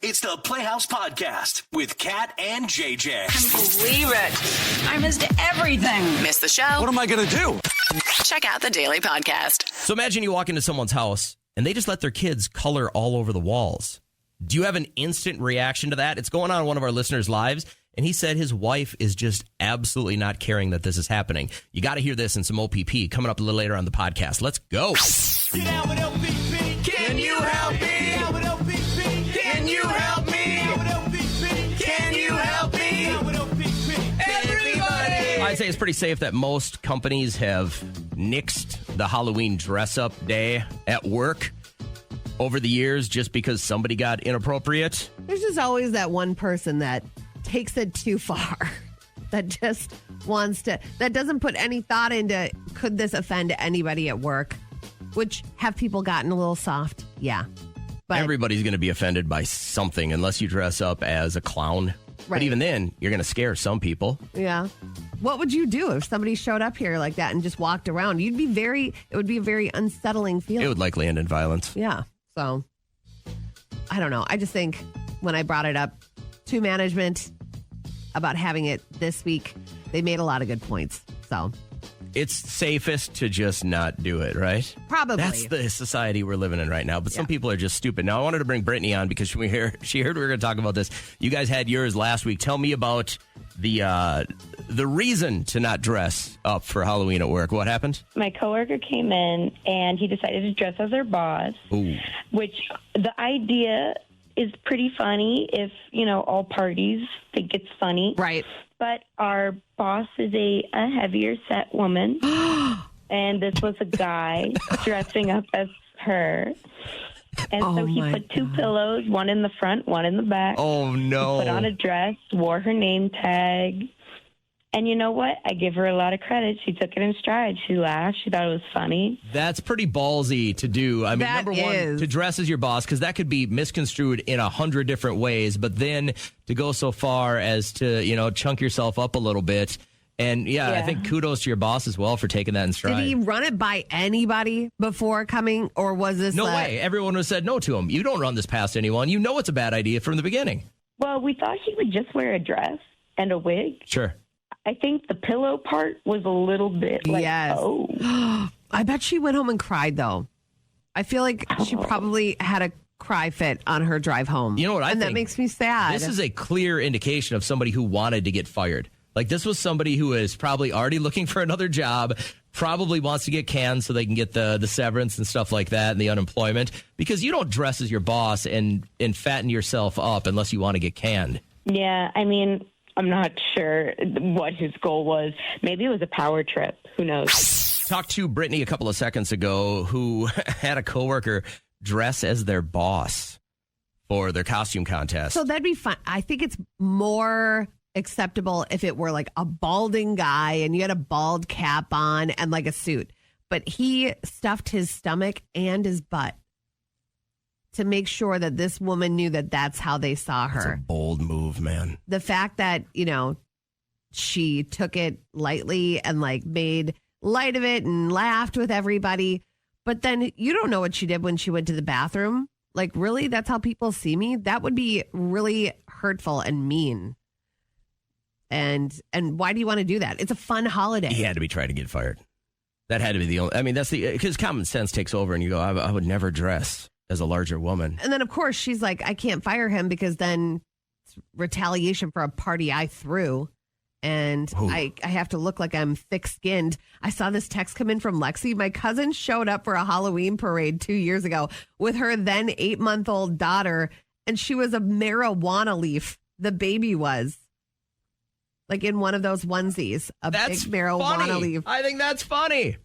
It's the Playhouse Podcast with Kat and JJ. Can't believe it. I missed everything. Missed the show? What am I going to do? Check out the Daily Podcast. So imagine you walk into someone's house and they just let their kids color all over the walls. Do you have an instant reaction to that? It's going on in one of our listeners' lives, and he said his wife is just absolutely not caring that this is happening. You got to hear this in some OPP coming up a little later on the podcast. Let's go. Get out with LPP. Can you help me? Get out with LPP. Can you help me? Get out with LPP. Can you help me? Get out with LPP. Everybody! I'd say it's pretty safe that most companies have nixed the Halloween dress-up day at work over the years just because somebody got inappropriate. There's just always that one person that takes it too far, that just wants to, that doesn't put any thought into, could this offend anybody at work? Which, have people gotten a little soft? Yeah. But everybody's going to be offended by something unless you dress up as a clown. Right. But even then, you're going to scare some people. Yeah. What would you do if somebody showed up here like that and just walked around? It would be a very unsettling feeling. It would likely end in violence. Yeah. So, I don't know. I just think when I brought it up to management about having it this week, they made a lot of good points. So, it's safest to just not do it, right? Probably. That's the society we're living in right now. But some people are just stupid. Now, I wanted to bring Brittany on because she heard we were going to talk about this. You guys had yours last week. Tell me about the reason to not dress up for Halloween at work. What happened? My coworker came in and he decided to dress as her boss, which the idea is pretty funny if, all parties think it's funny. Right. But our boss is a heavier set woman, and this was a guy dressing up as her. And so he put two pillows, one in the front, one in the back. Oh, no. He put on a dress, wore her name tag. And you know what? I give her a lot of credit. She took it in stride. She laughed. She thought it was funny. That's pretty ballsy to do. I mean, That number one, is. to dress as your boss, because that could be misconstrued in 100 different ways. But then to go so far as to, chunk yourself up a little bit. And, I think kudos to your boss as well for taking that in stride. Did he run it by anybody before coming, or was this No way. Everyone would have said no to him. You don't run this past anyone. You know it's a bad idea from the beginning. Well, we thought he would just wear a dress and a wig. Sure. I think the pillow part was a little bit like, I bet she went home and cried, though. I feel like she probably had a cry fit on her drive home. You know what I think? And that makes me sad. This is a clear indication of somebody who wanted to get fired. Like, this was somebody who is probably already looking for another job, probably wants to get canned so they can get the severance and stuff like that and the unemployment, because you don't dress as your boss and fatten yourself up unless you want to get canned. Yeah, I mean, I'm not sure what his goal was. Maybe it was a power trip. Who knows? Talked to Brittany a couple of seconds ago who had a coworker dress as their boss for their costume contest. So that'd be fun. I think it's more acceptable if it were like a balding guy and you had a bald cap on and like a suit. But he stuffed his stomach and his butt to make sure that this woman knew that that's how they saw her. That's a bold move, man. The fact that, she took it lightly and like made light of it and laughed with everybody. But then you don't know what she did when she went to the bathroom. Like, really? That's how people see me? That would be really hurtful and mean. And why do you want to do that? It's a fun holiday. He had to be trying to get fired. That had to be the only, because common sense takes over and you go, I would never dress as a larger woman. And then, of course, she's like, I can't fire him because then it's retaliation for a party I threw. And I have to look like I'm thick-skinned. I saw this text come in from Lexi. My cousin showed up for a Halloween parade 2 years ago with her then 8-month-old daughter, and she was a marijuana leaf. The baby was. Like in one of those onesies. That's big marijuana funny. leaf. I think that's funny.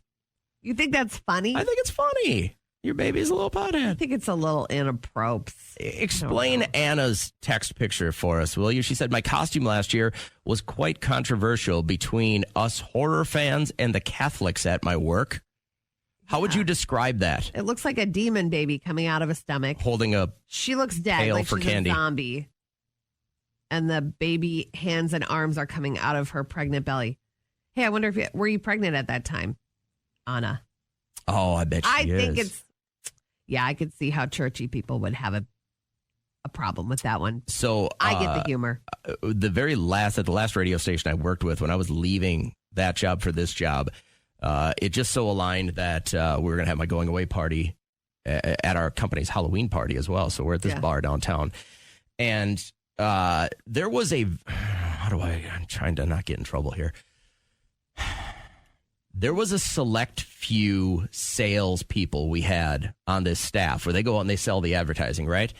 You think that's funny? I think it's funny. Your baby's a little pothead. I think it's a little inappropriate. Explain Anna's text picture for us, will you? She said, my costume last year was quite controversial between us horror fans and the Catholics at my work. How would you describe that? It looks like a demon baby coming out of a stomach. Holding a She looks dead, pail like for she's candy. a zombie. And the baby hands and arms are coming out of her pregnant belly. Hey, I wonder if were you pregnant at that time, Anna? Oh, I bet she is. I think it's, yeah, I could see how churchy people would have a a problem with that one. So I get the humor. At the last radio station I worked with, when I was leaving that job for this job, it just so aligned that we were going to have my going away party at our company's Halloween party as well. So we're at this bar downtown. And there was I'm trying to not get in trouble here. There was a select few salespeople we had on this staff where they go out and they sell the advertising, right?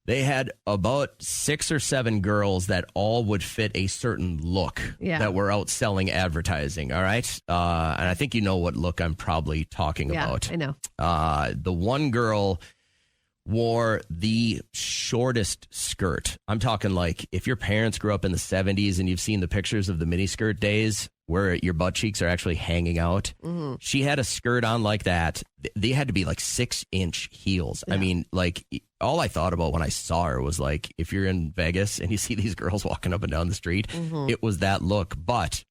They had about 6 or 7 girls that all would fit a certain look that were out selling advertising, all right? And I think you know what look I'm probably talking about. I know. The one girl wore the shortest skirt. I'm talking like if your parents grew up in the 70s and you've seen the pictures of the miniskirt days where your butt cheeks are actually hanging out. Mm-hmm. She had a skirt on like that. They had to be like 6-inch heels. Yeah. I mean, like all I thought about when I saw her was like, if you're in Vegas and you see these girls walking up and down the street, it was that look. But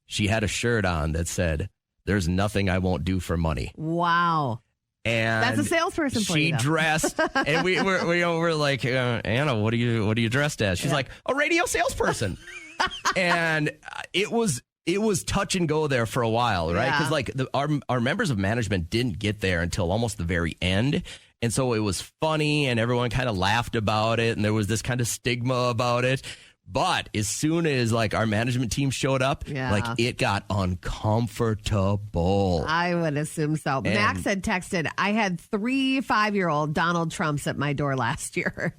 she had a shirt on that said, "There's nothing I won't do for money." Wow. And that's a salesperson for you. She dressed, and we're like, Anna, what are you dressed as? She's like, a radio salesperson. And it was touch and go there for a while, right? Because like our members of management didn't get there until almost the very end. And so it was funny and everyone kind of laughed about it. And there was this kind of stigma about it. But as soon as like our management team showed up, like it got uncomfortable. I would assume so. And Max had texted, I had 3 5-year-old Donald Trumps at my door last year.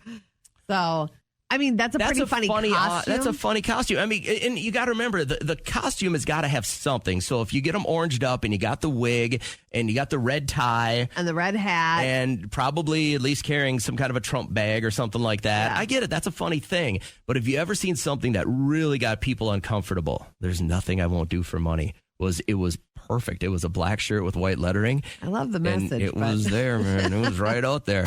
So, I mean, that's a pretty funny costume. That's a funny costume. I mean, and you got to remember, the costume has got to have something. So if you get them oranged up and you got the wig and you got the red tie. And the red hat. And probably at least carrying some kind of a Trump bag or something like that. Yeah. I get it. That's a funny thing. But have you ever seen something that really got people uncomfortable? There's nothing I won't do for money. It was perfect. It was a black shirt with white lettering. I love the message. And it was there, man. It was right out there.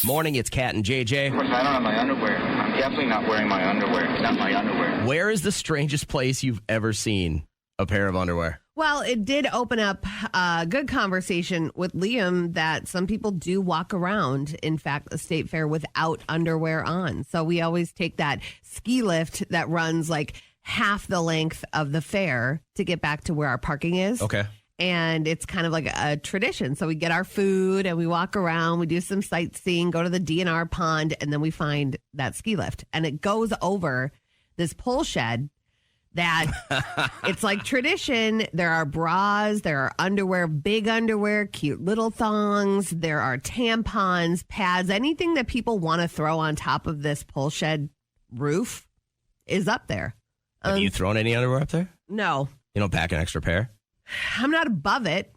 Morning, it's Kat and JJ. Of course, I don't have my underwear. I'm definitely not wearing my underwear. It's not my underwear. Where is the strangest place you've ever seen a pair of underwear? Well, it did open up a good conversation with Liam that some people do walk around, in fact, the state fair without underwear on. So we always take that ski lift that runs like half the length of the fair to get back to where our parking is. Okay. And it's kind of like a tradition. So we get our food and we walk around, we do some sightseeing, go to the DNR pond, and then we find that ski lift. And it goes over this pole shed that it's like tradition. There are bras, there are underwear, big underwear, cute little thongs. There are tampons, pads, anything that people want to throw on top of this pole shed roof is up there. Have you thrown any underwear up there? No. You don't pack an extra pair? I'm not above it,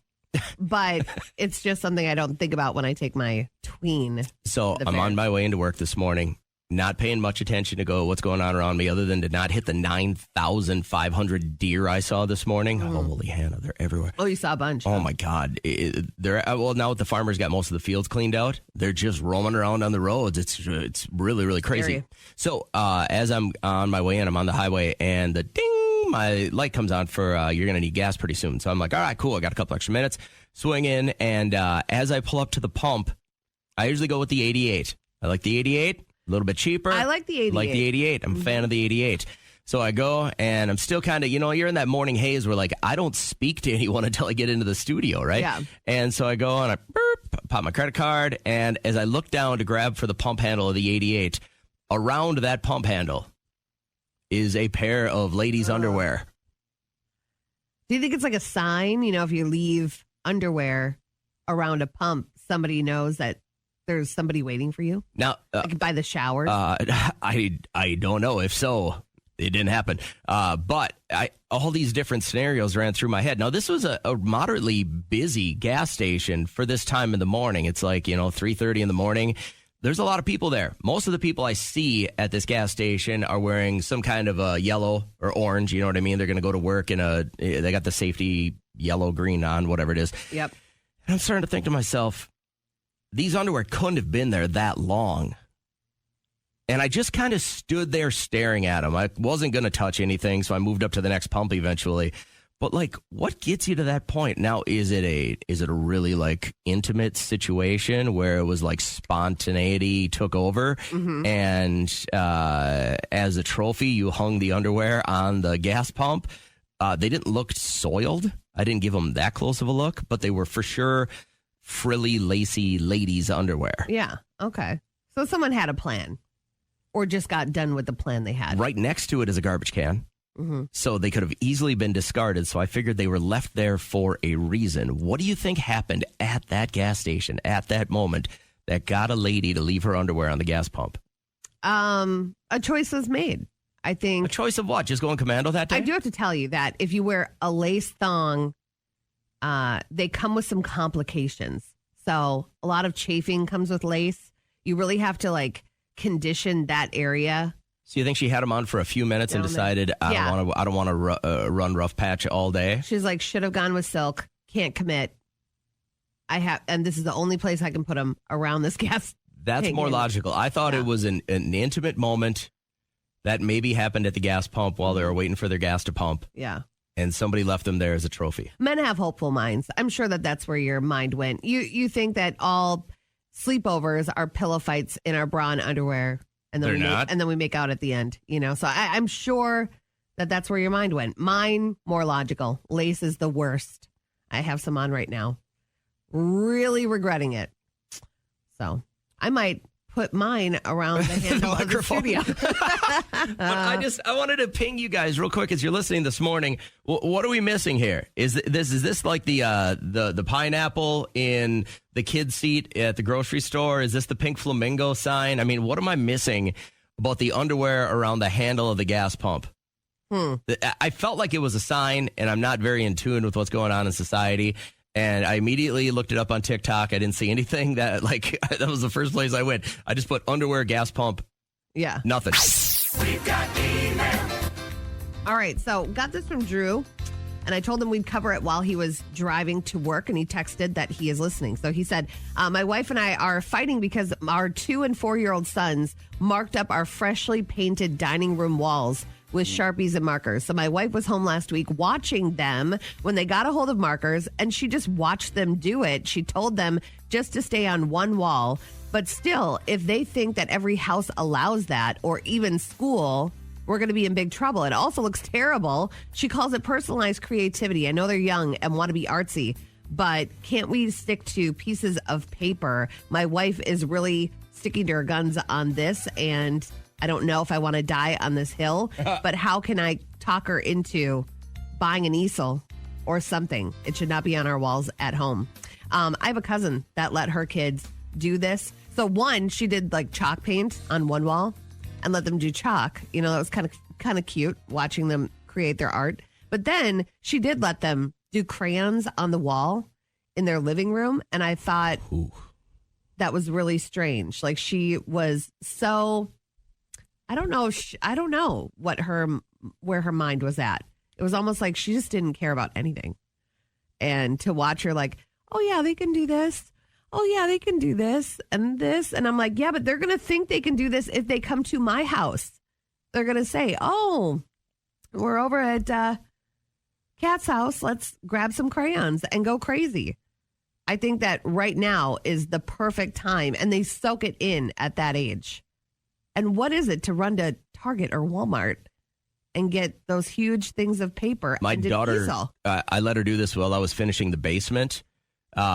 but it's just something I don't think about when I take my tween. So I'm on my way into work this morning, not paying much attention to what's going on around me other than to not hit the 9,500 deer I saw this morning. Oh, holy Hannah, they're everywhere. Oh, you saw a bunch. Oh, my God. Well, now that the farmers got most of the fields cleaned out, they're just roaming around on the roads. It's really, really crazy. Scary. So as I'm on my way in, I'm on the highway, and the ding, my light comes on for you're going to need gas pretty soon. So I'm like, all right, cool. I got a couple extra minutes. Swing in, and as I pull up to the pump, I usually go with the 88. I like the 88. A little bit cheaper. I like the 88. I'm a fan of the 88. So I go, and I'm still kind of, you're in that morning haze where, like, I don't speak to anyone until I get into the studio, right? Yeah. And so I go, and I pop my credit card, and as I look down to grab for the pump handle of the 88, around that pump handle is a pair of ladies' underwear. Do you think it's like a sign? If you leave underwear around a pump, somebody knows that there's somebody waiting for you? Now, like by the showers? I don't know. If so, it didn't happen. But all these different scenarios ran through my head. Now, this was a moderately busy gas station for this time in the morning. It's like, 3:30 in the morning. There's a lot of people there. Most of the people I see at this gas station are wearing some kind of a yellow or orange. You know what I mean? They're going to go to work they got the safety yellow, green on, whatever it is. Yep. And I'm starting to think to myself, these underwear couldn't have been there that long. And I just kind of stood there staring at them. I wasn't going to touch anything, so I moved up to the next pump eventually. But like, what gets you to that point? Now, is it a really like intimate situation where it was like spontaneity took over, and as a trophy you hung the underwear on the gas pump? They didn't look soiled. I didn't give them that close of a look, but they were for sure frilly, lacy ladies' underwear. Yeah. Okay. So someone had a plan, or just got done with the plan they had. Right next to it is a garbage can. So they could have easily been discarded. So I figured they were left there for a reason. What do you think happened at that gas station at that moment that got a lady to leave her underwear on the gas pump? A choice was made. I think. A choice of what? Just going commando that day? I do have to tell you that if you wear a lace thong, they come with some complications. So a lot of chafing comes with lace. You really have to like condition that area. So you think she had them on for a few minutes and decided, I don't want to run rough patch all day? She's like, should have gone with silk. Can't commit. And this is the only place I can put them around this gas. That's more logical. I thought it was an intimate moment that maybe happened at the gas pump while they were waiting for their gas to pump. Yeah. And somebody left them there as a trophy. Men have hopeful minds. I'm sure that's where your mind went. You think that all sleepovers are pillow fights in our bra and underwear. And then then we make out at the end, So I'm sure that's where your mind went. Mine, more logical. Lace is the worst. I have some on right now. Really regretting it. So I might put mine around the handle of the studio. But I wanted to ping you guys real quick as you're listening this morning. What are we missing here? Is this like the pineapple in the kid seat at the grocery store? Is this the pink flamingo sign? I mean, what am I missing about the underwear around the handle of the gas pump? I felt like it was a sign, and I'm not very in tune with what's going on in society. And I immediately looked it up on TikTok. I didn't see anything that that was the first place I went. I just put underwear, gas pump. Yeah. Nothing. We've got email. All right. So got this from Drew, and I told him we'd cover it while he was driving to work, and he texted that he is listening. So he said, my wife and I are fighting because our 2- and 4-year-old sons marked up our freshly painted dining room walls with Sharpies and markers. So my wife was home last week watching them when they got a hold of markers, and she just watched them do it. She told them just to stay on one wall. But still, if they think that every house allows that, or even school, we're going to be in big trouble. It also looks terrible. She calls it personalized creativity. I know they're young and want to be artsy, but can't we stick to pieces of paper? My wife is really sticking to her guns on this, and I don't know if I want to die on this hill, but how can I talk her into buying an easel or something? It should not be on our walls at home. I have a cousin that let her kids do this. So one, she did like chalk paint on one wall and let them do chalk. That was kind of cute watching them create their art. But then she did let them do crayons on the wall in their living room. And I thought that was really strange. Like she was so... I don't know where her mind was at. It was almost like she just didn't care about anything. And to watch her like, oh yeah, they can do this. Oh yeah, they can do this and this. And I'm like, yeah, but they're going to think they can do this if they come to my house. They're going to say, oh, we're over at Kat's house. Let's grab some crayons and go crazy. I think that right now is the perfect time, and they soak it in at that age. And what is it to run to Target or Walmart and get those huge things of paper? My daughter, I let her do this while I was finishing the basement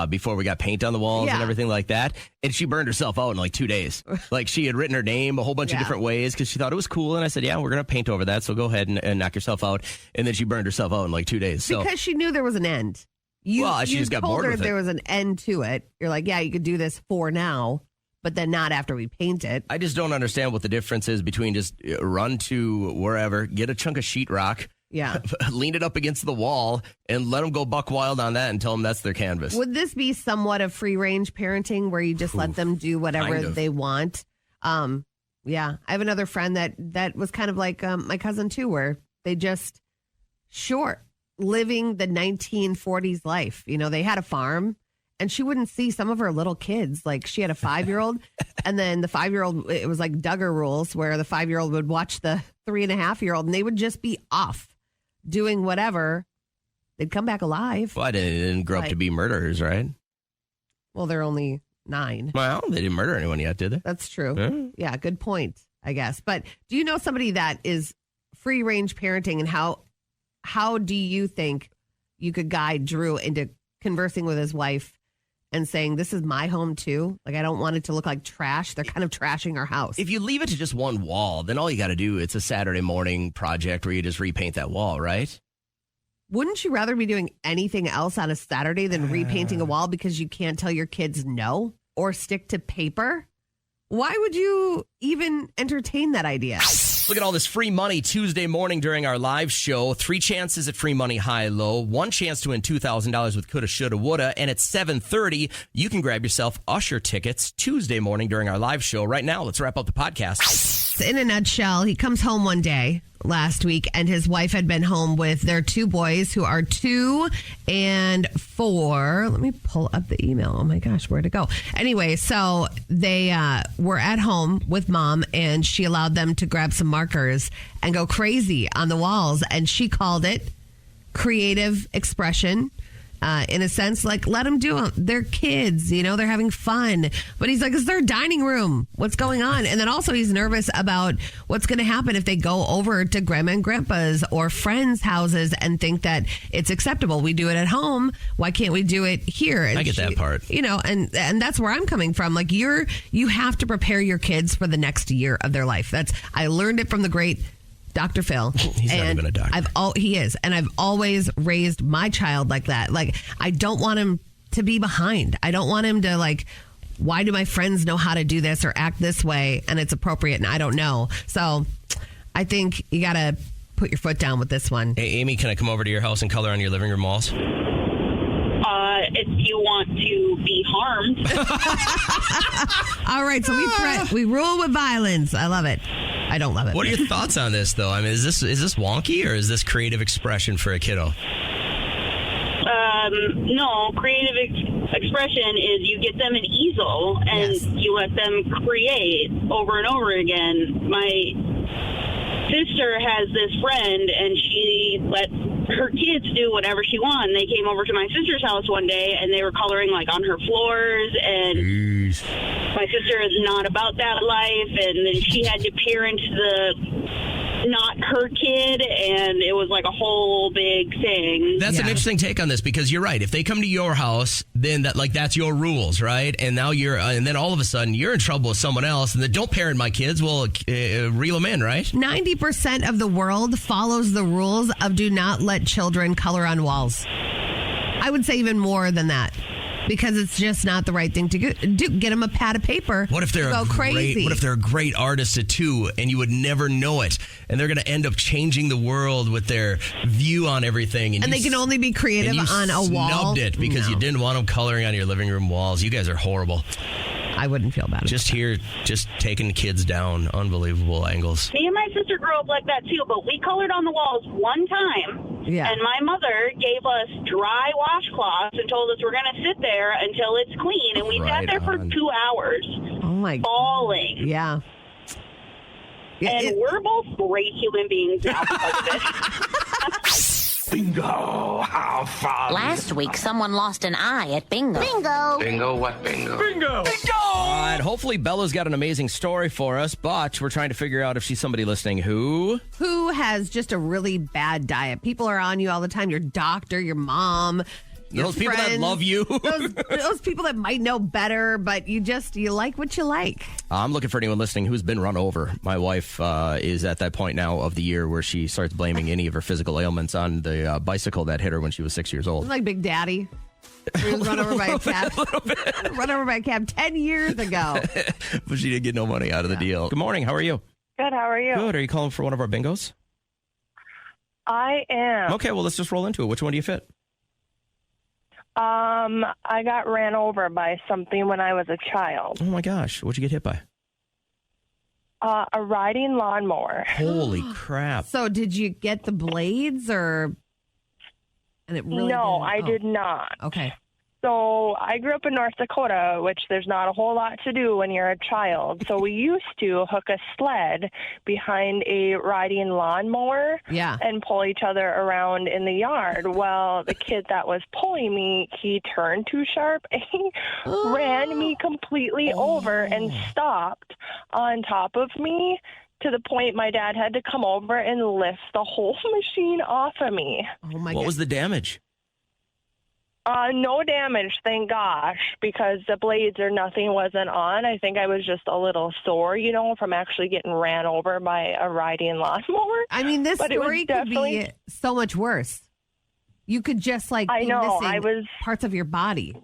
before we got paint on the walls and everything like that. And she burned herself out in like 2 days. Like she had written her name a whole bunch of different ways because she thought it was cool. And I said, yeah, we're going to paint over that. So go ahead and knock yourself out. And then she burned herself out in like 2 days. Because she knew there was an end. She just got bored with it. There was an end to it. You're like, yeah, you could do this for now, but then not after we paint it. I just don't understand what the difference is between just run to wherever, get a chunk of sheetrock, lean it up against the wall, and let them go buck wild on that and tell them that's their canvas. Would this be somewhat of free-range parenting where you just let them do whatever they want? I have another friend that was kind of like my cousin too, where they just, living the 1940s life. They had a farm. And she wouldn't see some of her little kids. Like she had a 5-year-old and then the 5-year-old, it was like Duggar rules where the 5-year-old would watch the 3.5-year-old and they would just be off doing whatever they'd come back alive. Well, they didn't grow up to be murderers, right? Well, they're only 9. Well, they didn't murder anyone yet, did they? That's true. Yeah, good point, I guess. But do you know somebody that is free range parenting, and how do you think you could guide Drew into conversing with his wife and saying, this is my home too? Like, I don't want it to look like trash. They're kind of trashing our house. If you leave it to just one wall, then all you got to do, it's a Saturday morning project where you just repaint that wall, right? Wouldn't you rather be doing anything else on a Saturday than repainting a wall because you can't tell your kids no or stick to paper? Why would you even entertain that idea? Look at all this free money Tuesday morning during our live show. 3 chances at free money high-low. 1 chance to win $2,000 with coulda, shoulda, woulda. And at 7:30, you can grab yourself Usher tickets Tuesday morning during our live show. Right now, let's wrap up the podcast. In a nutshell, he comes home one day last week, and his wife had been home with their 2 boys who are 2 and 4. Let me pull up the email. Oh my gosh, where'd it go? Anyway, so they were at home with mom, and she allowed them to grab some markers and go crazy on the walls. And she called it creative expression. In a sense, like, let them do it. They're kids, they're having fun. But he's like, it's their dining room. What's going on? And then also he's nervous about what's going to happen if they go over to grandma and grandpa's or friends' houses and think that it's acceptable. We do it at home. Why can't we do it here? And I get that part. And that's where I'm coming from. Like, you have to prepare your kids for the next year of their life. I learned it from the great Dr. Phil. He's not even a doctor. He is. And I've always raised my child like that. Like, I don't want him to be behind. I don't want him to, like, why do my friends know how to do this or act this way and it's appropriate and I don't know? So I think you got to put your foot down with this one. Hey, Amy, can I come over to your house and color on your living room walls? If you want to be harmed. All right. So we rule with violence. I love it. I don't love it. What are your thoughts on this, though? I mean, is this wonky, or is this creative expression for a kiddo? No, creative expression is you get them an easel and you let them create over and over again. My sister has this friend, and she lets her kids do whatever she wants. They came over to my sister's house one day, and they were coloring, like, on her floors, and my sister is not about that life, and then she had to parent not her kid, and it was like a whole big thing. That's an interesting take on this, because you're right. If they come to your house, then that's your rules, right? And now and then all of a sudden you're in trouble with someone else, and then don't parent my kids. Well, reel them in, right? 90% of the world follows the rules of do not let children color on walls. I would say even more than that. Because it's just not the right thing to do. Get them a pad of paper. What if they're a great artist at 2 and you would never know it, and they're going to end up changing the world with their view on everything, and they can only be creative on a wall? Snubbed it because you didn't want them coloring on your living room walls. You guys are horrible. I wouldn't feel bad. Just taking kids down. Unbelievable angles. Me and my sister grew up like that too, but we colored on the walls one time. Yeah. And my mother gave us dry washcloths and told us we're going to sit there until it's clean. And we sat there for 2 hours. Oh my! Bawling. Yeah. And we're both great human beings now because of it. Bingo! How fun! Last week, someone lost an eye at bingo. Bingo what bingo? Bingo! All right, hopefully Bella's got an amazing story for us, but we're trying to figure out if she's somebody listening who has just a really bad diet. People are on you all the time. Your doctor, your mom, your those people that love you. those people that might know better, but you like what you like. I'm looking for anyone listening who's been run over. My wife is at that point now of the year where she starts blaming any of her physical ailments on the bicycle that hit her when she was 6 years old. It's like Big Daddy. He was run over by a cab. Run over by a cab 10 years ago. But she didn't get no money out of the deal. Good morning. How are you? Good. How are you? Good. Are you calling for one of our bingos? I am. Okay, well, let's just roll into it. Which one do you fit? I got ran over by something when I was a child. Oh, my gosh. What'd you get hit by? A riding lawnmower. Holy crap. So did you get the blades or... And it really No, I did not. Okay. So I grew up in North Dakota, which there's not a whole lot to do when you're a child. So we used to hook a sled behind a riding lawnmower and pull each other around in the yard. Well, the kid that was pulling me, he turned too sharp and he ran me completely over and stopped on top of me to the point my dad had to come over and lift the whole machine off of me. Oh, my God. What was the damage? No damage, thank gosh, because the blades or nothing wasn't on. I think I was just a little sore, from actually getting ran over by a riding lawnmower. I mean, this story could be so much worse. You could just be missing parts of your body.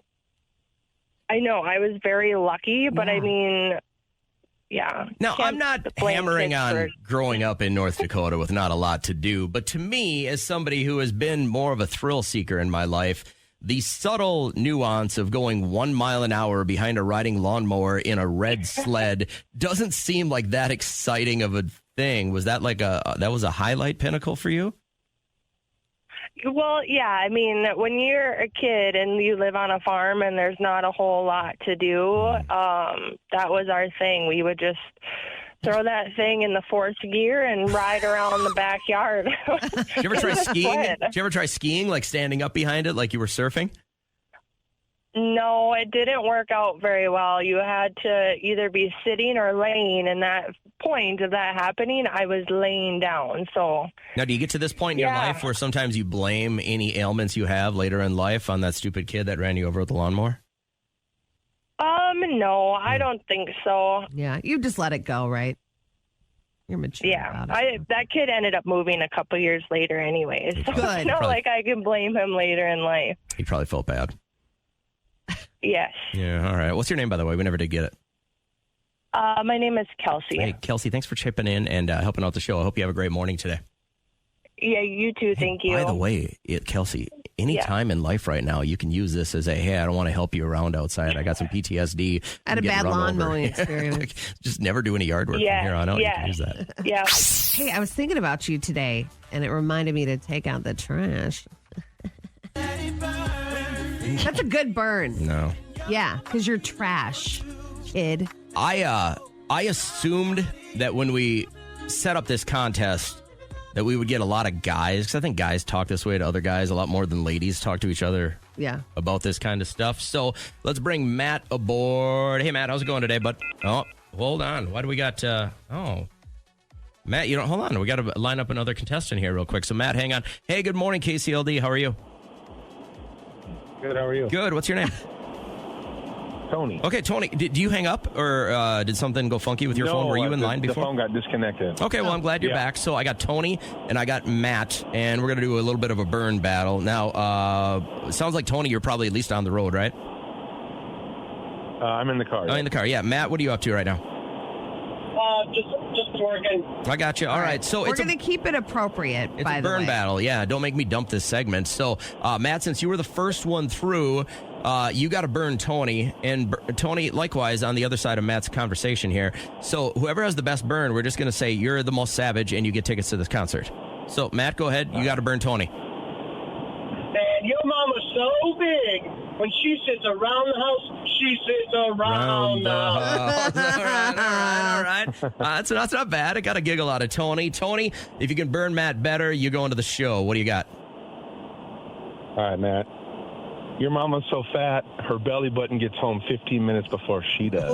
I know. I was very lucky, but I mean, yeah. Now, I'm not hammering on growing up in North Dakota with not a lot to do, but to me, as somebody who has been more of a thrill seeker in my life, the subtle nuance of going 1 mile an hour behind a riding lawnmower in a red sled doesn't seem like that exciting of a thing. Was that that was a highlight pinnacle for you? Well, yeah. I mean, when you're a kid and you live on a farm and there's not a whole lot to do, that was our thing. We would just throw that thing in the fourth gear and ride around the backyard. Did you ever try skiing? Did you ever try skiing, like standing up behind it like you were surfing? No, it didn't work out very well. You had to either be sitting or laying, and that point of that happening, I was laying down. So now, do you get to this point in your life where sometimes you blame any ailments you have later in life on that stupid kid that ran you over with the lawnmower? No, I don't think so. Yeah, you just let it go, right? You're mature about it. That kid ended up moving a couple years later anyway, so Good. it's not like I can blame him later in life. He probably felt bad. Yes. Yeah, all right. What's your name, by the way? We never did get it. My name is Kelsey. Hey, Kelsey, thanks for chipping in and helping out the show. I hope you have a great morning today. Yeah, you too. Thank you. By the way, Kelsey, any time in life right now, you can use this as hey, I don't want to help you around outside. I got some PTSD. I had a bad lawn mowing experience. Just never do any yard work from here on out. You can use that. Yeah. Hey, I was thinking about you today, and it reminded me to take out the trash. That's a good burn. No. Yeah, because you're trash, kid. I assumed that when we set up this contest that we would get a lot of guys, because I think guys talk this way to other guys a lot more than ladies talk to each other about this kind of stuff. So let's bring Matt aboard. Hey, Matt, how's it going today, bud? Oh, hold on. Why do we got... Matt, you don't... Hold on. We got to line up another contestant here real quick. So, Matt, hang on. Hey, good morning, KCLD. How are you? Good. How are you? Good. What's your name? Tony. Okay, Tony, did you hang up or did something go funky with your phone? Were you in line before? The phone got disconnected. Okay, well, I'm glad you're back. So I got Tony and I got Matt, and we're going to do a little bit of a burn battle. Now, it sounds like, Tony, you're probably at least on the road, right? I'm in the car. Oh, in the car, yeah. Matt, what are you up to right now? Just working. I got you. All right. So we're going to keep it appropriate, it's by a the way. burn battle, yeah. Don't make me dump this segment. So, Matt, since you were the first one through, you got to burn Tony. And Tony, likewise, on the other side of Matt's conversation here. So whoever has the best burn, we're just going to say you're the most savage and you get tickets to this concert. So, Matt, go ahead. You got to burn Tony. And your mama's so big, when she sits around the house, she sits around the house. All right. That's not bad. I got a giggle out of Tony. Tony, if you can burn Matt better, you go into the show. What do you got? All right, Matt. Your mama's so fat, her belly button gets home 15 minutes before she does.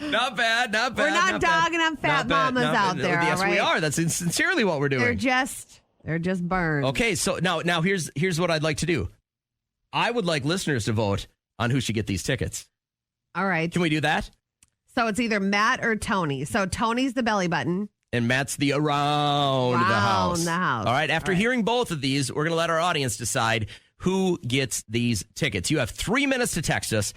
Not bad, not bad. We're not dogging on fat mamas out there, yes, all right? we are. That's sincerely what we're doing. They're just burned. Okay, so now here's what I'd like to do. I would like listeners to vote on who should get these tickets. All right. Can we do that? So it's either Matt or Tony. So Tony's the belly button. And Matt's the around the house. All right. After hearing both of these, we're going to let our audience decide who gets these tickets. You have 3 minutes to text us.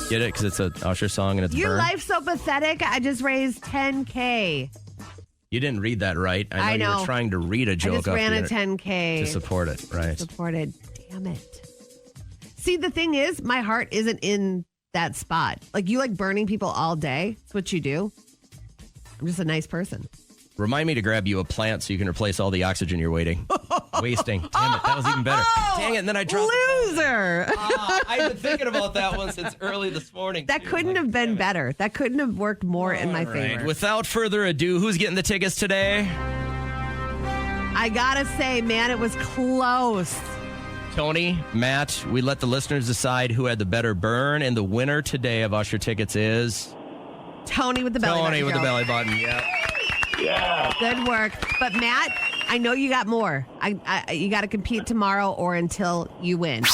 Get it? Because it's an Usher song and it's Your burn. life's so pathetic. I just raised $10K. You didn't read that right. I know. You were trying to read a joke. I just ran a $10K. To support it, right. Supported. Damn it. See, the thing is, my heart isn't in that spot. Like, you like burning people all day. That's what you do. I'm just a nice person. Remind me to grab you a plant so you can replace all the oxygen you're waiting. wasting. Damn it, that was even better. Dang it, and then I dropped Loser. I've been thinking about that one since early this morning. That couldn't have been better. That couldn't have worked more in my favor. Without further ado, who's getting the tickets today? I gotta say, man, it was close. Tony, Matt, we let the listeners decide who had the better burn, and the winner today of Usher tickets is Tony with the belly button. Tony with the belly button, yeah. Yeah. Good work. But Matt, I know you got more. You got to compete tomorrow or until you win.